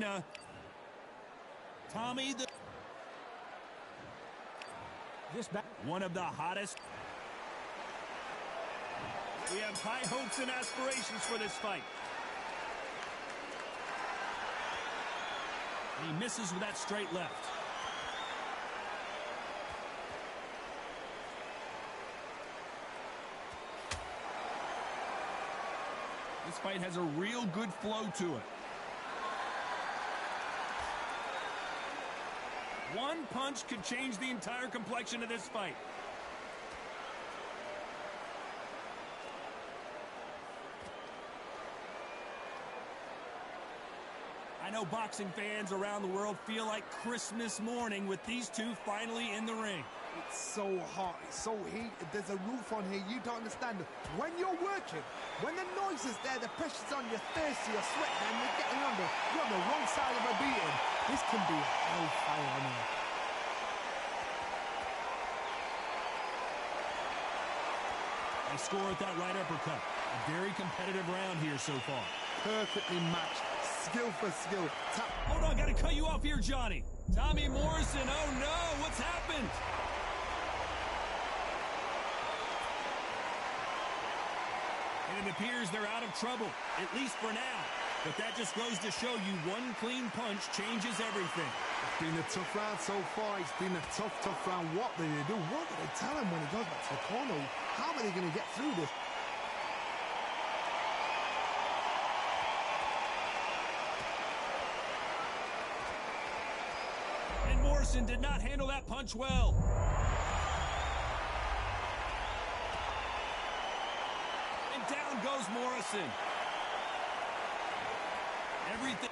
arena. Tommy, Just back. one of the hottest. We have high hopes and aspirations for this fight. He misses with that straight left. This fight has a real good flow to it. One punch could change the entire complexion of this fight. I know boxing fans around the world feel like Christmas morning with these two finally in the ring. It's so hot, it's so heated, there's a roof on here, you don't understand. When you're working, when the noise is there, the pressure's on, you're thirsty, you're sweating, and you're on the wrong side of a beating. This can be hellfire on here. They score with that right uppercut. A very competitive round here so far. Perfectly matched, skill for skill. Hold on, gotta cut you off here, Johnny. Tommy Morrison, oh no, what's happened? And it appears they're out of trouble, at least for now. But that just goes to show you one clean punch changes everything. It's been a tough round so far. It's been a tough round. What do they do? What do they tell him when he goes back to the corner? How are they going to get through this? And Morrison did not handle that punch well. And down goes Morrison. Everything.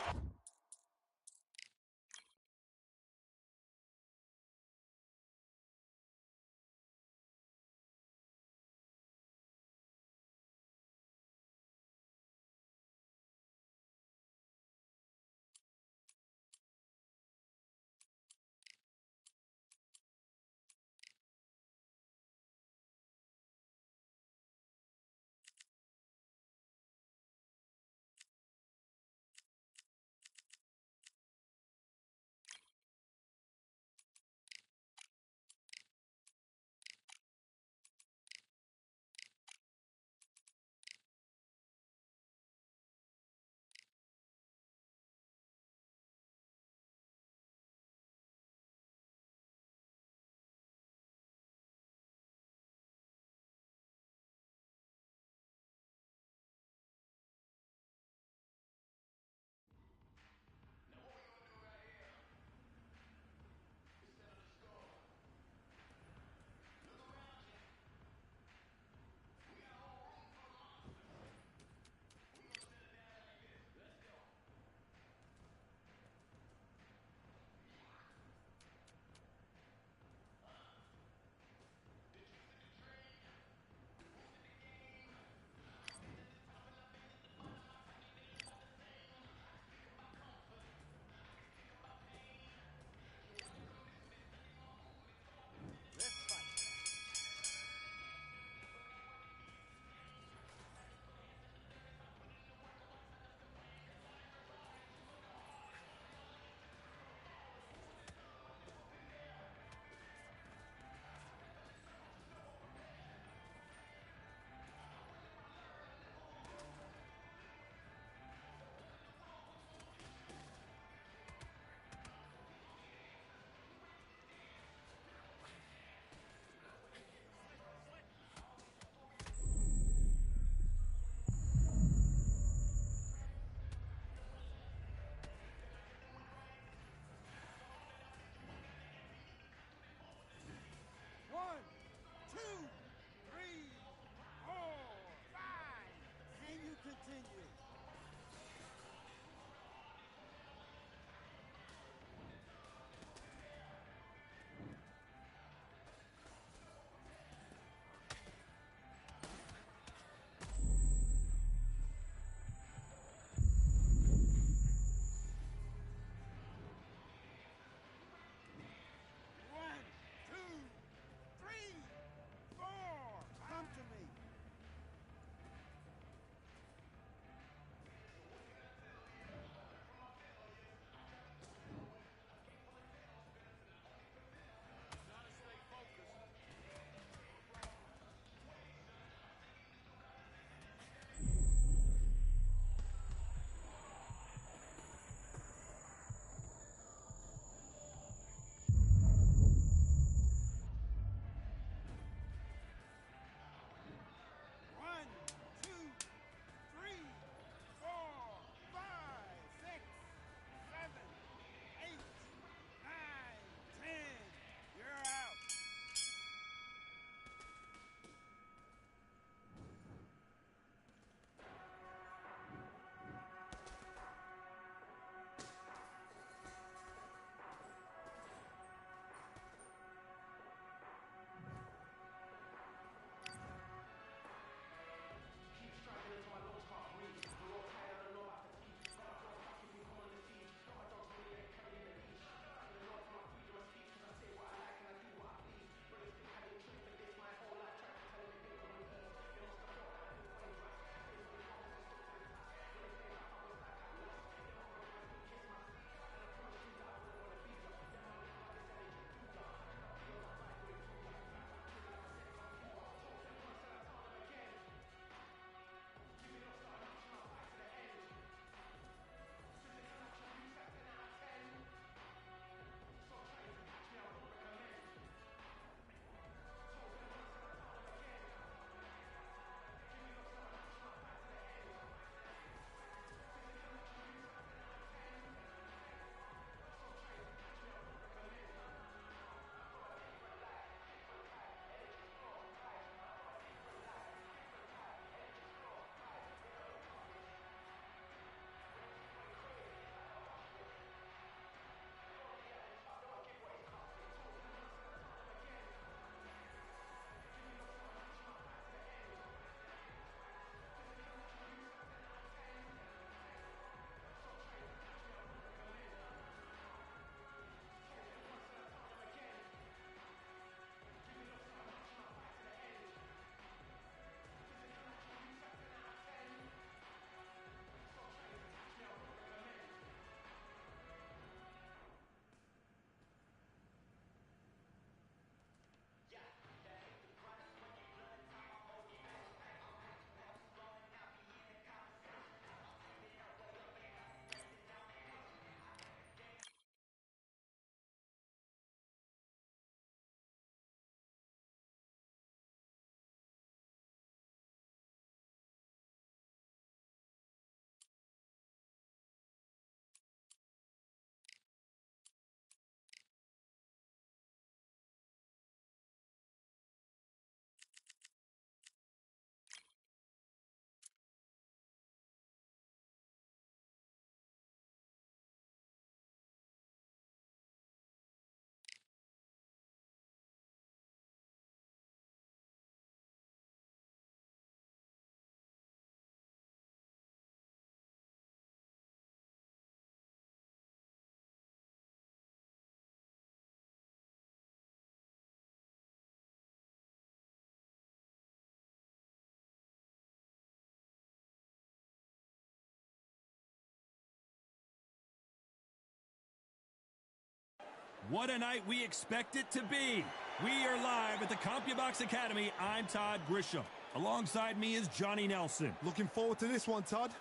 What a night we expect it to be. We are live at the CompuBox Academy. I'm Todd Grisham. Alongside me is Johnny Nelson. Looking forward to this one, Todd.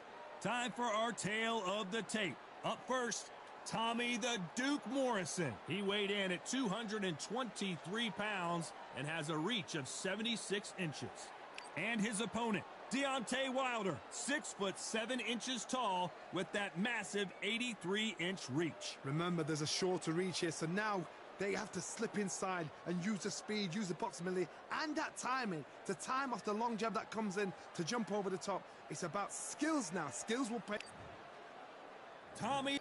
Time for our tale of the tape. Up first, Tommy the Duke Morrison. He weighed in at 223 pounds and has a reach of 76 inches. And his opponent, Deontay Wilder, 6'7" tall with that massive 83-inch reach. Remember, there's a shorter reach here, so now they have to slip inside and use the speed, use the proximity, and that timing to time off the long jab that comes in to jump over the top. It's about skills now. Skills will pay. Tommy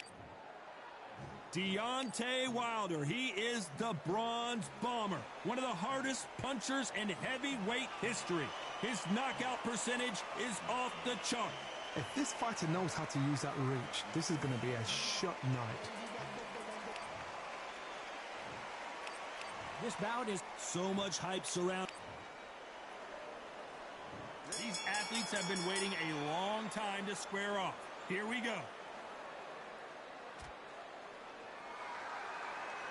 Deontay Wilder, he is the Bronze Bomber, one of the hardest punchers in heavyweight history. His knockout percentage is off the chart. If this fighter knows how to use that reach, this is going to be a shot night. This bout is so much hype surrounding. These athletes have been waiting a long time to square off. Here we go.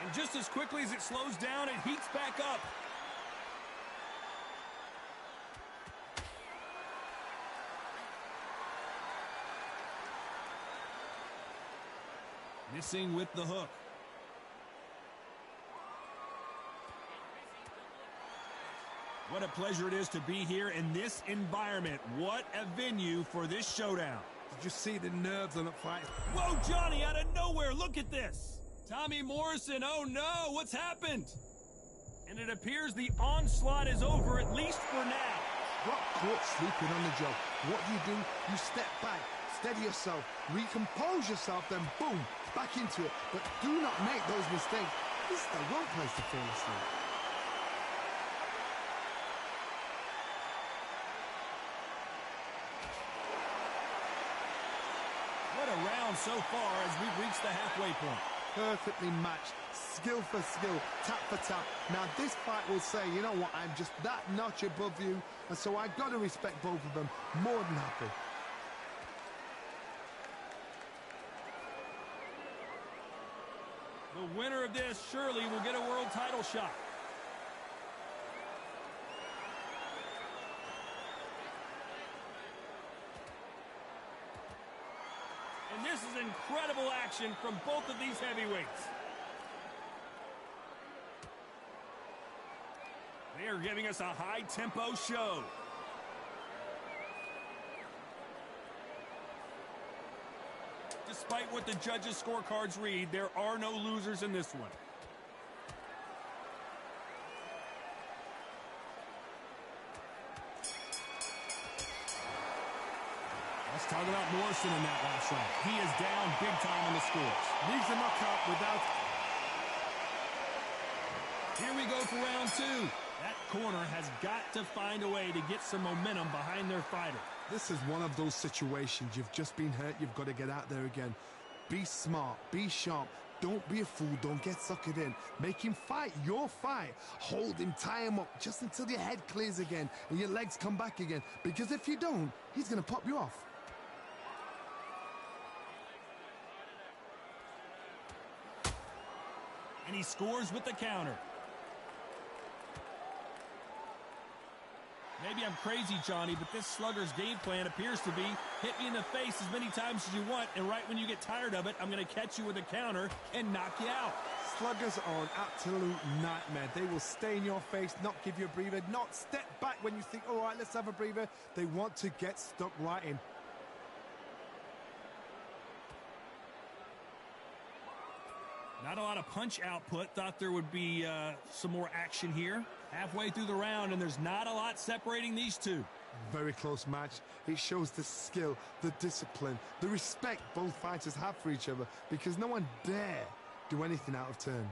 And just as quickly as it slows down, it heats back up. Missing with the hook. What a pleasure it is to be here in this environment. What a venue for this showdown. Did you see the nerves on the fight? Whoa, Johnny, out of nowhere, look at this. Tommy Morrison, oh no, what's happened? And it appears the onslaught is over, at least for now. Got caught sleeping on the job. What do? You step back, steady yourself, recompose yourself, then boom, back into it. But do not make those mistakes. This is the wrong place to fall asleep. What a round so far as we've reached the halfway point. Perfectly matched, skill for skill, tap for tap. Now this fight will say, you know what, I'm just that notch above you, and so I got to respect both of them. More than happy. The winner of this surely will get a world title shot. And this is incredible action from both of these heavyweights. They are giving us a high-tempo show. Despite what the judges' scorecards read, there are no losers in this one. Let's talk about Morrison in that last round. He is down big time on the scores. Needs a knockout without... Here we go for round two. That corner has got to find a way to get some momentum behind their fighter. This is one of those situations. You've just been hurt. You've got to get out there again. Be smart. Be sharp. Don't be a fool. Don't get suckered in. Make him fight your fight. Hold him, tie him up just until your head clears again and your legs come back again. Because if you don't, he's going to pop you off. And he scores with the counter. Maybe I'm crazy, Johnny, but this slugger's game plan appears to be hit me in the face as many times as you want, and right when you get tired of it, I'm going to catch you with a counter and knock you out. Sluggers are an absolute nightmare. They will stay in your face, not give you a breather, not step back when you think, all right, let's have a breather. They want to get stuck right in. Not a lot of punch output. Thought there would be some more action here. Halfway through the round, and there's not a lot separating these two. Very close match. It shows the skill, the discipline, the respect both fighters have for each other, because no one dare do anything out of turn.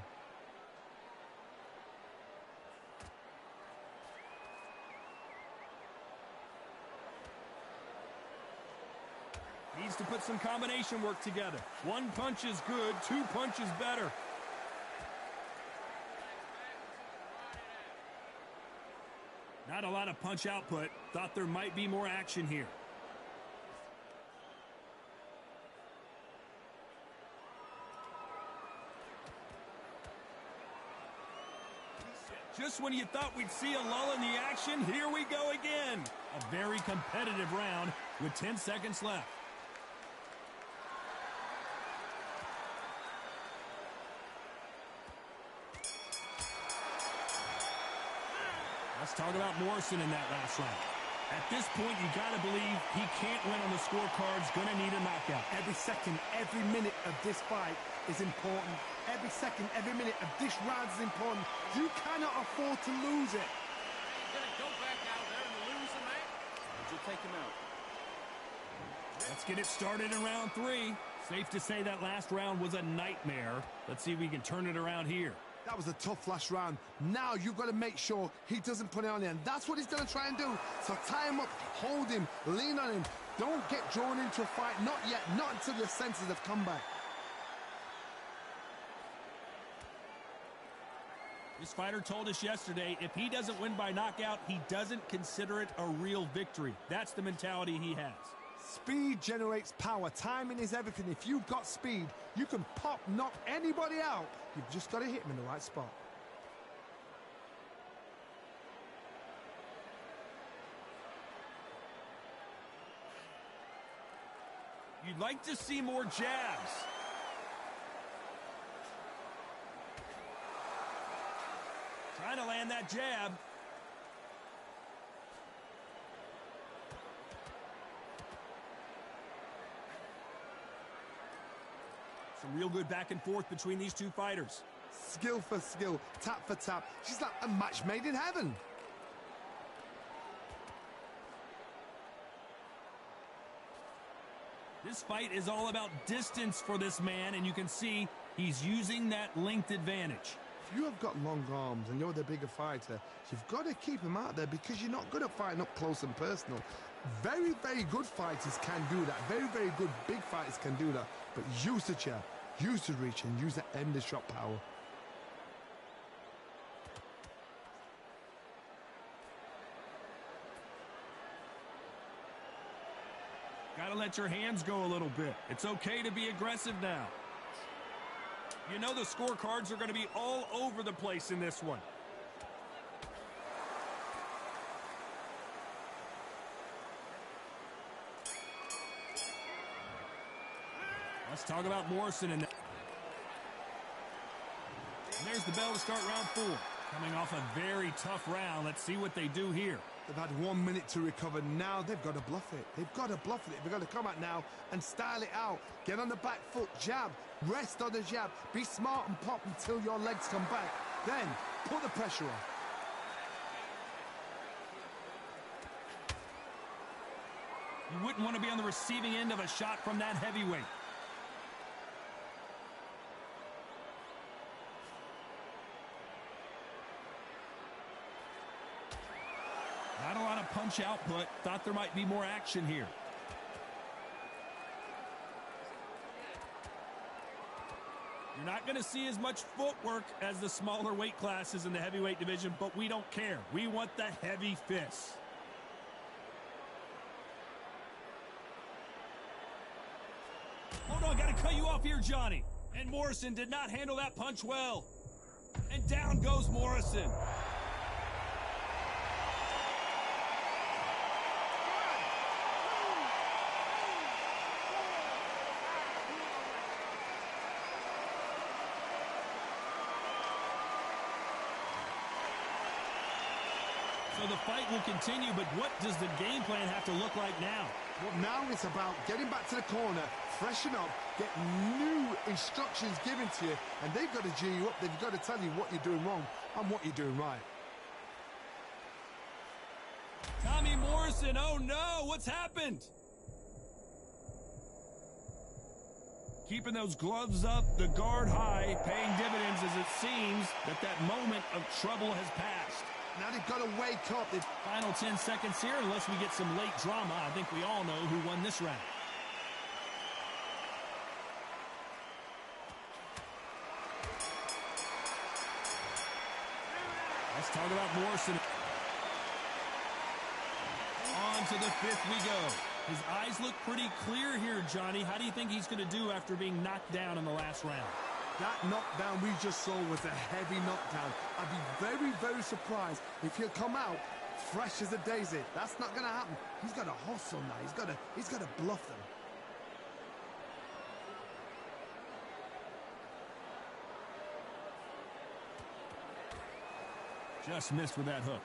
Needs to put some combination work together. One punch is good, two punches better. Not a lot of punch output. Thought there might be more action here. Just when you thought we'd see a lull in the action, here we go again. A very competitive round with 10 seconds left. Let's talk about Morrison in that last round. At this point, you got to believe he can't win on the scorecards, going to need a knockout. Every second, every minute of this fight is important. Every second, every minute of this round is important. You cannot afford to lose it. He's going to go back out there and lose the match. Would you take him out? Let's get it started in round 3. Safe to say that last round was a nightmare. Let's see if we can turn it around here. That was a tough last round. Now you've got to make sure he doesn't put it on you. And that's what he's going to try and do. So tie him up, hold him, lean on him. Don't get drawn into a fight. Not yet. Not until your senses have come back. This fighter told us yesterday, if he doesn't win by knockout, he doesn't consider it a real victory. That's the mentality he has. Speed generates power. Timing is everything. If you've got speed, you can pop, knock anybody out. You've just got to hit him in the right spot. You'd like to see more jabs. Trying to land that jab. Some real good back and forth between these two fighters. Skill for skill, tap for tap. She's like a match made in heaven. This fight is all about distance for this man, and you can see he's using that length advantage. If you have got long arms and you're the bigger fighter, you've got to keep him out there because you're not good at fighting up close and personal. Very, very good fighters can do that. Very, very good big fighters can do that. But use the jab, use the reach, and use that endless shot power. Gotta let your hands go a little bit. It's okay to be aggressive now. You know the scorecards are going to be all over the place in this one. Let's talk about Morrison in that. And there's the bell to start round 4. Coming off a very tough round. Let's see what they do here. They've had 1 minute to recover. Now they've got to bluff it. They've got to bluff it. They've got to come out now and style it out. Get on the back foot, jab, rest on the jab. Be smart and pop until your legs come back. Then put the pressure on. You wouldn't want to be on the receiving end of a shot from that heavyweight. Not a lot of punch output. Thought there might be more action here. You're not going to see as much footwork as the smaller weight classes in the heavyweight division, but we don't care. We want the heavy fists. Hold on, got to cut you off here, Johnny. And Morrison did not handle that punch well. And down goes Morrison. So the fight will continue, but what does the game plan have to look like now? Well, now it's about getting back to the corner, freshen up, get new instructions given to you, and they've got to G you up. They've got to tell you what you're doing wrong and what you're doing right. Tommy Morrison, oh no, what's happened? Keeping those gloves up, the guard high, paying dividends as it seems that moment of trouble has passed. Now they've got to wake up. Final 10 seconds here, unless we get some late drama. I think we all know who won this round. Let's talk about Morrison. On to the 5th we go. His eyes look pretty clear here, Johnny. How do you think he's going to do after being knocked down in the last round? That knockdown we just saw was a heavy knockdown. I'd be very, very surprised if he'll come out fresh as a daisy. That's not going to happen. He's got to hustle now. He's got to bluff them. Just missed with that hook.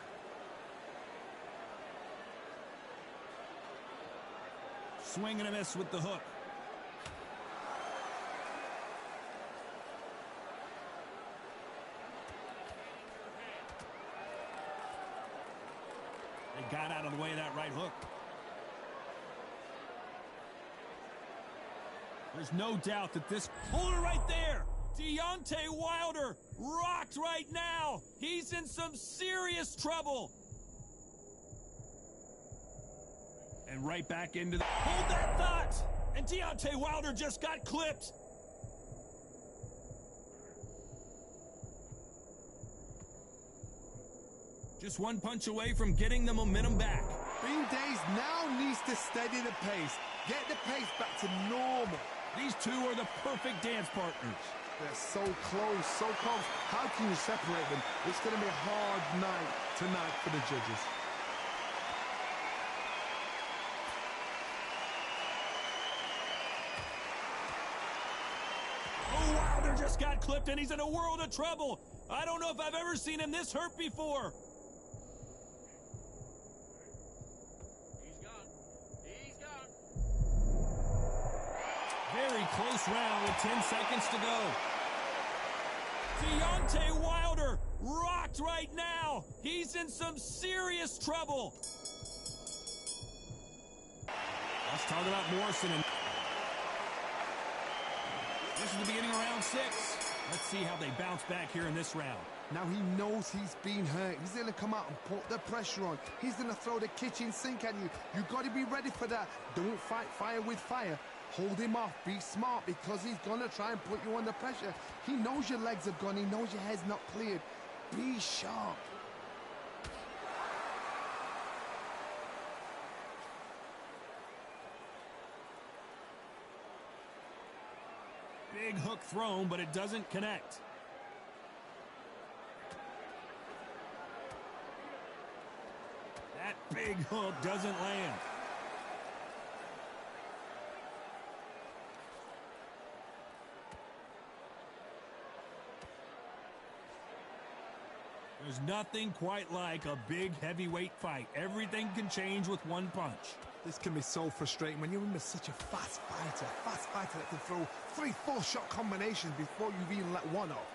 Swing and a miss with the hook. They got out of the way of that right hook. There's no doubt that this... Hold it right there! Deontay Wilder rocked right now. He's in some serious trouble. And right back into the... Hold that thought! And Deontay Wilder just got clipped. Just one punch away from getting the momentum back. Bean Days now needs to steady the pace. Get the pace back to normal. These two are the perfect dance partners. They're so close, so close. How can you separate them? It's going to be a hard night tonight for the judges. Oh, Wilder just got clipped and he's in a world of trouble. I don't know if I've ever seen him this hurt before. He's gone. Very close round with 10 seconds to go. Deontay Wilder rocked right now. He's in some serious trouble. Let's talk about Morrison. This is the beginning of round 6. Let's see how they bounce back here in this round. Now he knows he's been hurt. He's going to come out and put the pressure on. He's going to throw the kitchen sink at you. You've got to be ready for that. Don't fight fire with fire. Hold him off. Be smart because he's going to try and put you under pressure. He knows your legs are gone. He knows your head's not cleared. Be sharp. Big hook thrown, but it doesn't connect. That big hook doesn't land. There's nothing quite like a big heavyweight fight. Everything can change with one punch. This can be so frustrating when you're in with such a fast fighter that can throw 3-4 shot combinations before you've even let one off.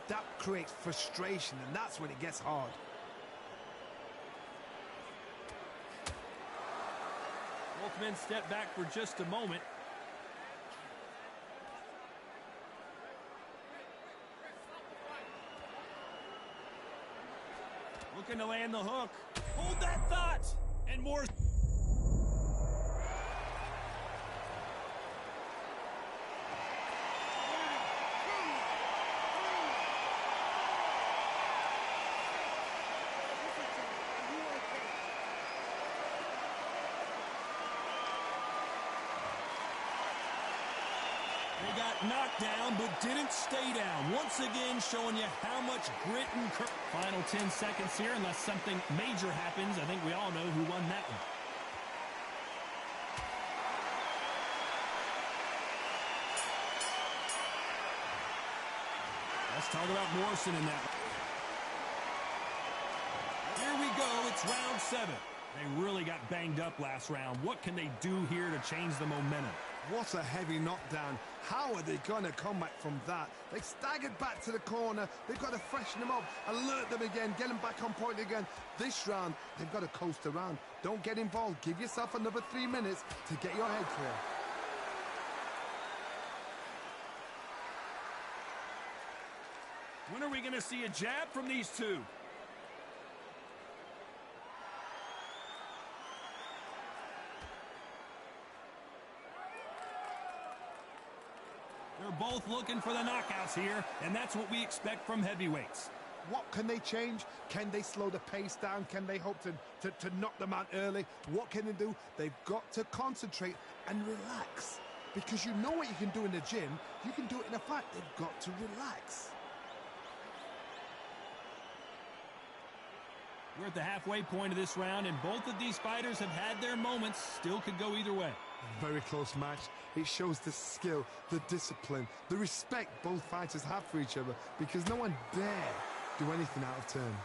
That creates frustration, and that's when it gets hard. Both men step back for just a moment. Looking to land the hook. Hold that thought! And more... They got knocked down, but didn't stay down. Once again, showing you how much grit and courage. Final 10 seconds here, unless something major happens. I think we all know who won that one. Let's talk about Morrison in that one. Here we go. It's round 7. They really got banged up last round. What can they do here to change the momentum? What a heavy knockdown. How are they going to come back from that? They staggered back to the corner. They've got to freshen them up, alert them again, get them back on point again. This round, they've got to coast around. Don't get involved. Give yourself another 3 minutes to get your head clear. When are we going to see a jab from these two? They're both looking for the knockouts here, and that's what we expect from heavyweights. What can they change? Can they slow the pace down? Can they hope to knock them out early? What can they do? They've got to concentrate and relax. Because you know what you can do in the gym, you can do it in a fight. They've got to relax. We're at the halfway point of this round, and both of these fighters have had their moments. Still could go either way. A very close match. It shows the skill, the discipline, the respect both fighters have for each other, because no one dare do anything out of turn.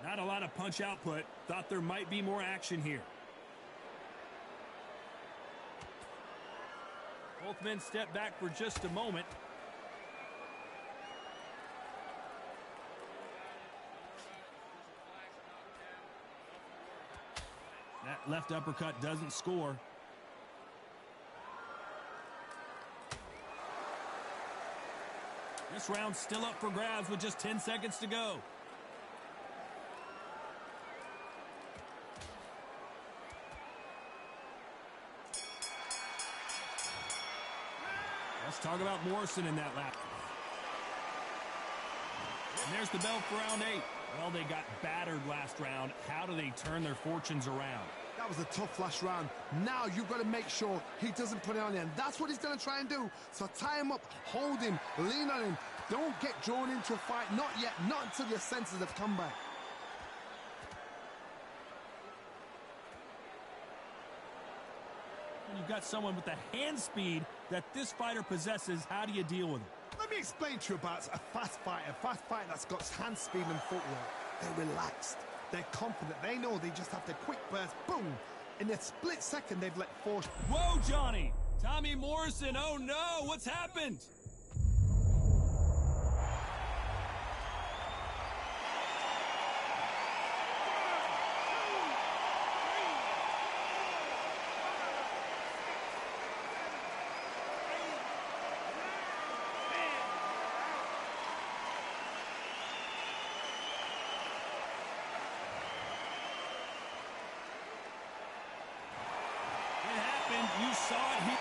Not a lot of punch output. Thought there might be more action here. Both men step back for just a moment. That left uppercut doesn't score. This round's still up for grabs with just 10 seconds to go. Let's talk about Morrison in that lap. And there's the bell for round 8. Well, they got battered last round. How do they turn their fortunes around? That was a tough last round. Now you've got to make sure he doesn't put it on you, and that's what he's going to try and do. So tie him up, hold him, lean on him. Don't get drawn into a fight. Not yet. Not until your senses have come back. When you've got someone with the hand speed that this fighter possesses, how do you deal with it? Let me explain to you about a fast fighter that's got hand speed and footwork. They're relaxed. They're confident. They know they just have to quick burst, boom. In a split second, they've let four. Whoa, Johnny! Tommy Morrison, oh no, what's happened? You saw it here.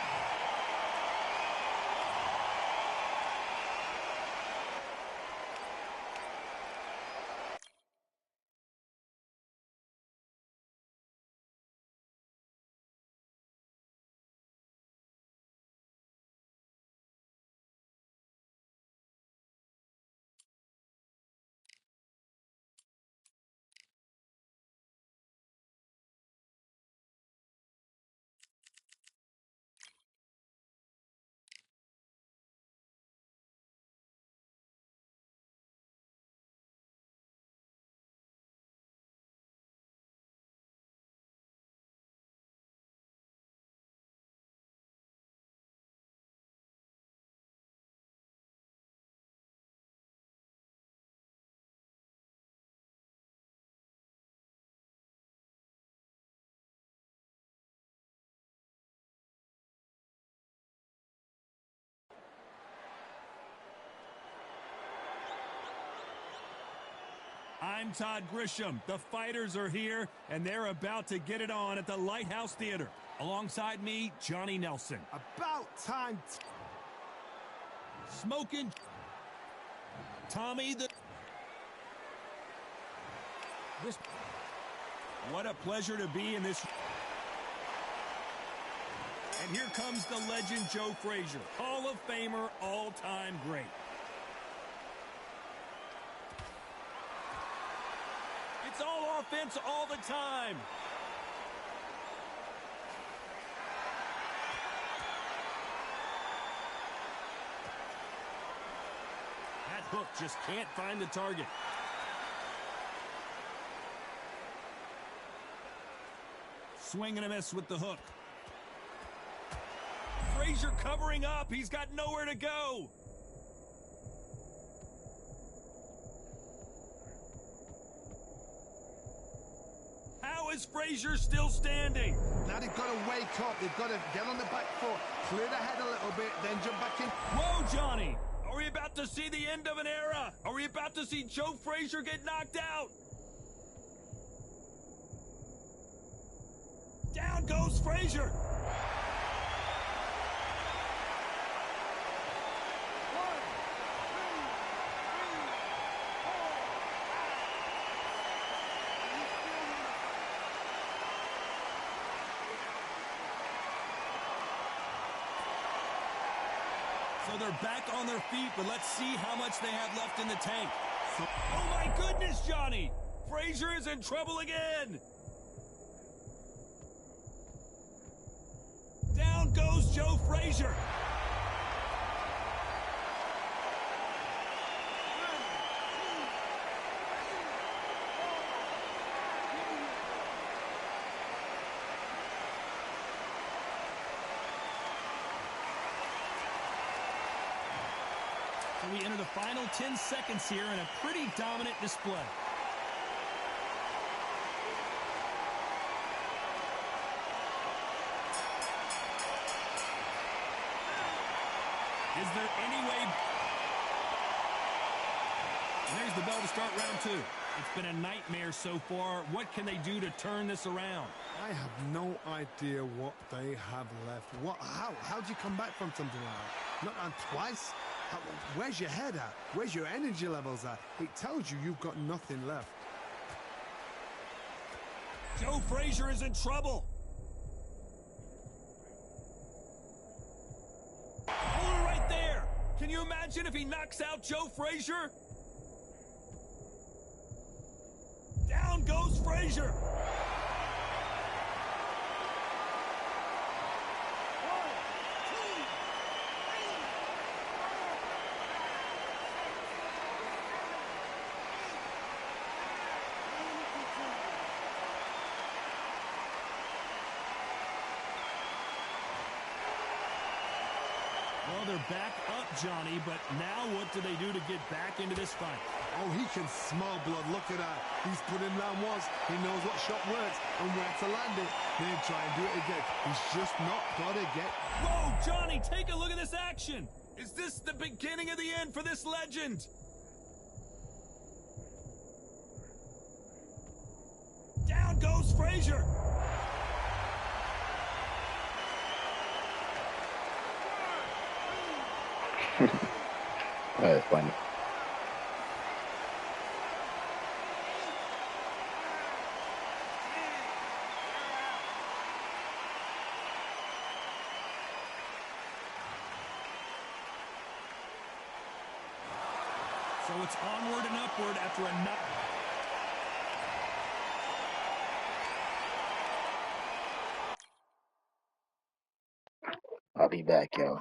I'm Todd Grisham. The fighters are here, and they're about to get it on at the Lighthouse Theater. Alongside me, Johnny Nelson. About time. Smoking. Tommy the... What a pleasure to be in this... And here comes the legend Joe Frazier. Hall of Famer, all-time great. It's all offense all the time. That hook just can't find the target. Swing and a miss with the hook. Frazier covering up. He's got nowhere to go. How is Frazier still standing? Now they've got to wake up. They've got to get on the back foot, clear the head a little bit, then jump back in. Whoa, Johnny! Are we about to see the end of an era? Are we about to see Joe Frazier get knocked out? Down goes Frazier! So they're back on their feet, but let's see how much they have left in the tank. Oh, my goodness, Johnny! Frazier is in trouble again! Down goes Joe Frazier. So we enter the final 10 seconds here in a pretty dominant display. Is there any way? And there's the bell to start round 2. It's been a nightmare so far. What can they do to turn this around? I have no idea what they have left. How do you come back from something like that? Not on twice? Where's your head at? Where's your energy levels at? It tells you you've got nothing left. Joe Frazier is in trouble. Hold it right there. Can you imagine if he knocks out Joe Frazier? Down goes Frazier. Well, they're back up, Johnny, but now what do they do to get back into this fight? Oh, he can smell blood. Look at that. He's put in round once. He knows what shot works and where to land it. Then try and do it again. He's just not got to get... Whoa, Johnny, take a look at this action. Is this the beginning of the end for this legend? Down goes Frazier. That's funny. So it's onward and upward after a nut. I'll be back, yo.